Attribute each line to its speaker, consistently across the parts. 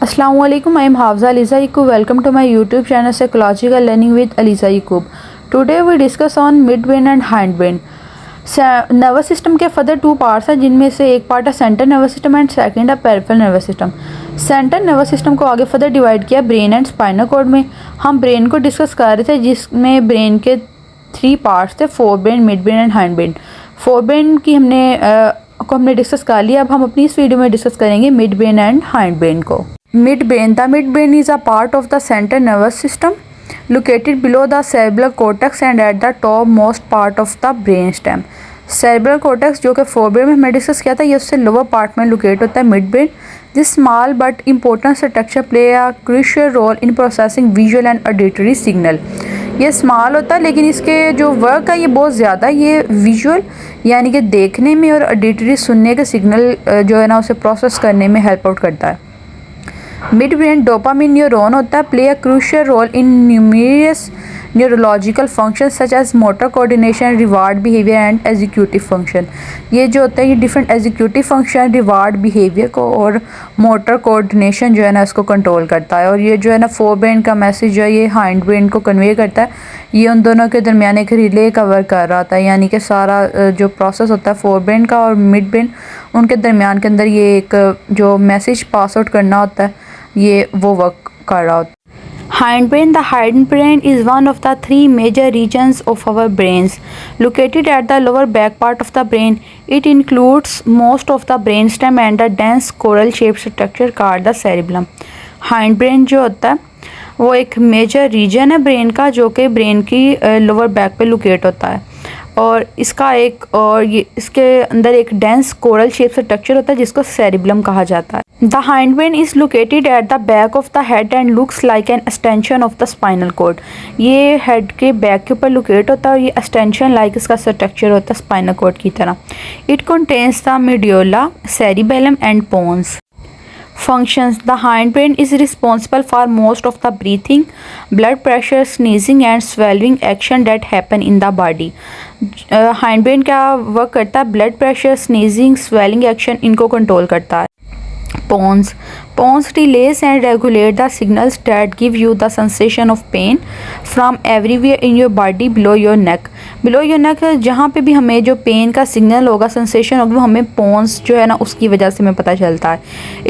Speaker 1: अस्सलाम वालेकुम, I am Hafza Aliza Yakub. Welcome to my YouTube channel psychological learning with Aliza Yakub. Today we discuss on mid brain and hind brain. Nervous system के further two parts हैं, जिनमें से एक part है central nervous system and second है peripheral nervous system. Central nervous system को आगे further divide किया ब्रेन एंड स्पाइनल कॉर्ड में. हम ब्रेन को डिस्कस कर रहे थे, जिसमें ब्रेन के थ्री पार्ट्स थे, fore brain, mid brain and hind brain. Fore brain की हमने डिस्कस कर लिया. अब हम अपनी इस वीडियो में डिस्कस करेंगे mid brain and hind brain को. Midbrain. The midbrain is a part of the central nervous system located below the cerebral cortex and at the topmost part of the brainstem. Cerebral cortex जो कि forebrain में हमने discuss किया था, ये उससे lower part में लोकेट होता है mid brain. This small but important structure play a crucial role in processing visual and auditory signal. ये स्मॉल होता है, लेकिन इसके जो वर्क है ये बहुत ज़्यादा. ये विजुअल यानी कि देखने में और ऑडिटरी सुनने के सिग्नल जो है ना उसे प्रोसेस करने में हेल्प आउट करता है. मिड ब्रेन डोपामिन न्यूरॉन होता है, play a crucial role in numerous neurological function such as motor coordination, reward behaviour and executive function. ये जो होता है ये different executive function, reward behaviour को और मोटर कोऑर्डिनेशन जो है ना इसको कंट्रोल करता है. और ये जो है ना फोर ब्रेन का मैसेज जो है ये हाइंड ब्रेन को कन्वे करता है. ये उन दोनों के दरमियान एक रिले का वर्क कर रहा था, यानी कि सारा जो प्रोसेस होता है फोर ब्रेन का और मिड ब्रेन, उनके दरमियान के अंदर ये एक जो मैसेज पास आउट करना होता है ये वो वर्क कर रहा होता है. Hindbrain. The hindbrain is one of the three major regions of our brains, located at the lower back part of the brain. It includes most of the brainstem and a dense coral-shaped structure called the cerebellum. Hindbrain जो होता है वो एक major reason है brain का, जो कि brain की लोअर बैक पे लोकेट होता है. और ये इसके अंदर एक डेंस कोरल शेप स्ट्रक्चर होता है जिसको सेरिबलम कहा जाता है. The hindbrain is located at the back of the head and looks like an extension of the spinal cord. ये हेड के बैक के ऊपर लोकेट होता है और ये एक्सटेंशन लाइक इसका स्ट्रक्चर होता है स्पाइनल कॉर्ड की तरह. It contains the medulla, cerebellum and pons. Functions. The hindbrain is responsible for most of the breathing, blood pressure, sneezing and swallowing action that happen in the body. Hindbrain क्या work करता है? Blood pressure, sneezing, swelling action इनको control करता है. Pons. Pons relays and regulate the signals that give you the sensation of pain from everywhere in your body below your neck. Below your neck जहाँ पे भी हमें जो pen का signal होगा, सेंसेशन होगा, वो हमें पोन्स जो है ना उसकी वजह से हमें पता चलता है.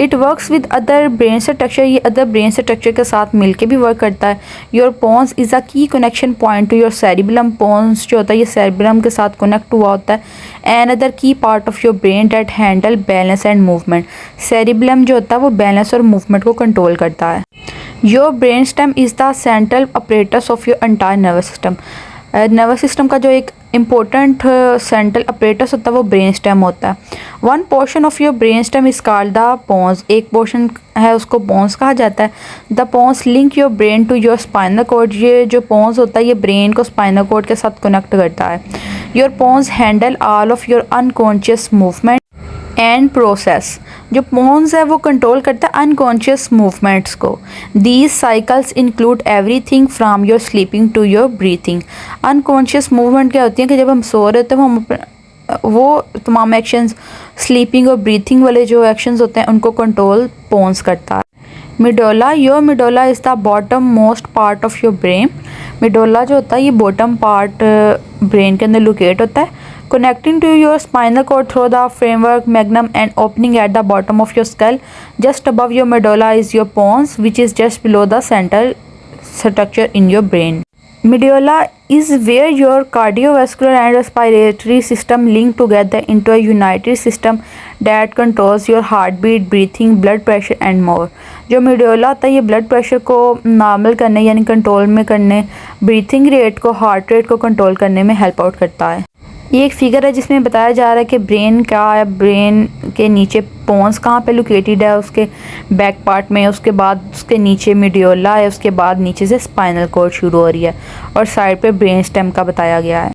Speaker 1: It works with other brain structure. ये अदर ब्रेन स्ट्रक्चर के साथ मिलके भी वर्क करता है. Your पोन्स is a key connection point to your cerebellum. Pons जो होता है ये सेरिबेलम के साथ कनेक्ट हुआ होता है. Another key part of your brain that handle balance and movement. Cerebellum जो होता है वो बैलेंस और मूवमेंट को कंट्रोल करता है. Your brain stem is the central apparatus of your entire nervous system. Nervous system का जो एक इम्पोर्टेंट सेंट्रल अपरेटस होता है वो ब्रेन स्टेम होता है. One portion of your brain stem is called the pons. एक पोर्शन है उसको पोन्स कहा जाता है. The pons link your brain to your spinal cord. ये जो पोन्स होता है ये ब्रेन को स्पाइनल कॉर्ड के साथ कनेक्ट करता है. Your pons handle all of your unconscious movement and process. जो पोन्स है वो कंट्रोल करता है अनकॉन्शियस मूवमेंट्स को. These cycles include everything from your sleeping to your breathing. Unconscious movement क्या होती है कि जब हम सो रहे होते हैं वो तमाम एक्शंस, स्लीपिंग और ब्रीथिंग वाले जो एक्शंस होते हैं उनको कंट्रोल पोन्स करता है. Medulla. Your medulla is the bottom most part of your brain. Medulla जो होता है ये बॉटम पार्ट ब्रेन के अंदर लोकेट होता है. Connecting to your spinal cord through the framework magnum and opening at the bottom of your skull. Just above your medulla is your pons, which is just below the central structure in your brain. Medulla is where your cardiovascular and respiratory system link together into a united system that controls your heartbeat, breathing, blood pressure and more. जो medulla होता है ये blood pressure को normal करने यानी control में करने, breathing rate को, हार्ट रेट को कंट्रोल करने में हेल्प आउट करता है. ये एक फिगर है जिसमें बताया जा रहा है कि ब्रेन का है, ब्रेन के नीचे पोन्स कहाँ पे लोकेटेड है, उसके बैक पार्ट में, उसके बाद उसके नीचे मेडुला है, उसके बाद नीचे से स्पाइनल कॉर्ड शुरू हो रही है और साइड पे ब्रेन स्टेम का बताया गया है.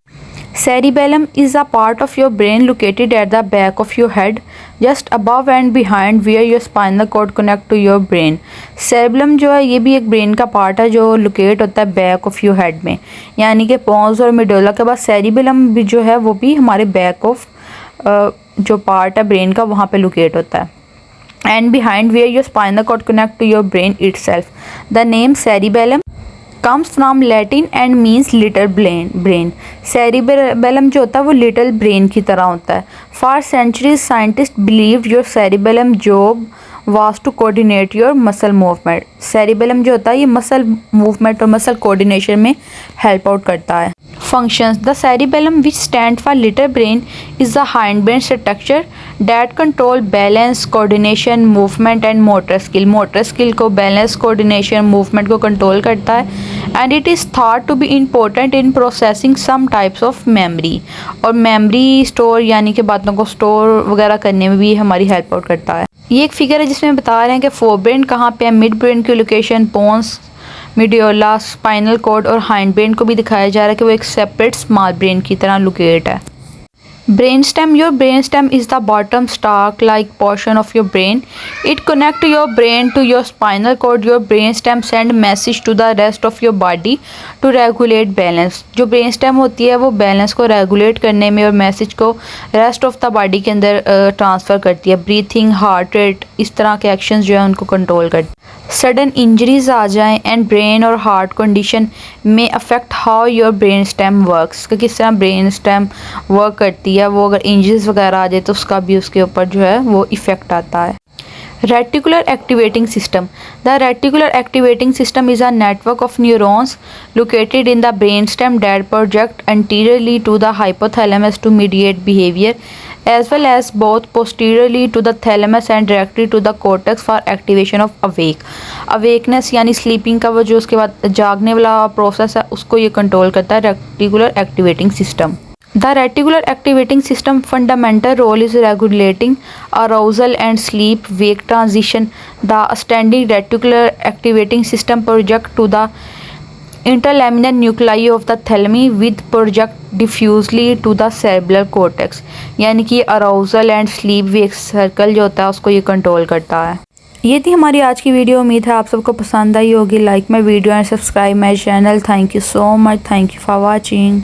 Speaker 1: Cerebellum is a part of your brain located at the back of your head, just above and behind where your spinal cord connect to your brain. Cerebellum जो है ये भी एक ब्रेन का पार्ट है जो लोकेट होता है बैक ऑफ योर हेड में, यानी कि पोन्स और मेडुला के बाद सेरिबेलम भी जो है वो भी हमारे बैक ऑफ जो पार्ट है ब्रेन का वहाँ पे लोकेट होता है. and behind where your spinal cord connect to your brain itself. The name cerebellum comes from Latin and means little brain. Cerebellum जो होता है वो little brain की तरह होता है. For centuries scientists believed your cerebellum job was to coordinate your muscle movement. Cerebellum जो होता है ये muscle movement और muscle coordination में help out करता है. Functions: The cerebellum, which stands for little brain, is the hindbrain structure that control balance, coordination, movement and motor skill. Motor skill को balance, coordination, movement को control करता है. And it is thought to be important in processing some types of memory. और memory store यानी कि बातों को store वगैरह करने में भी हमारी help out करता है. ये एक फिगर है जिसमें बता रहे हैं कि फोरब्रेन कहाँ पे है, मिड ब्रेन की लोकेशन, पोन्स, मिडियोला, स्पाइनल कॉर्ड और हाइंड ब्रेन को भी दिखाया जा रहा है कि वो एक सेपरेट स्मॉल ब्रेन की तरह लोकेट है. Brainstem: Your brainstem is the bottom stalk-like portion of your brain. It connects your brain to your spinal cord. Your brainstem send message to the rest of your body to regulate balance. जो brainstem होती है वो balance को regulate करने में और message को rest of the body के अंदर transfer करती है. Breathing, heart rate, इस तरह के actions जो है उनको control करती है. सडन इंजरीज आ जाएं एंड ब्रेन और हार्ट कंडीशन में affect how your brain stem works, कि किस तरह ब्रेन स्टेम वर्क करती है, वो अगर इंजरीज वगैरह आ जाए तो उसका भी उसके ऊपर जो है वो इफ़ेक्ट आता है. Reticular activating system: The reticular activating system is a network of neurons located in the brainstem that project anteriorly to the hypothalamus to mediate behavior, as well as both posteriorly to the thalamus and directly to the cortex for activation of awakeness यानी sleeping का वो जो उसके बाद जागने वाला process है उसको ये कंट्रोल करता है reticular activating system. The reticular activating system fundamental role is regulating arousal and sleep-wake transition. The ascending reticular activating system project to the interlaminar nuclei of the thalamus with project diffusely to the cerebral cortex. यानी कि arousal and sleep-wake circle जो होता है उसको ये control करता है. ये थी हमारी आज की वीडियो. उम्मीद है आप सबको पसंद आई होगी. Like my video and subscribe my channel. Thank you so much. Thank you for watching.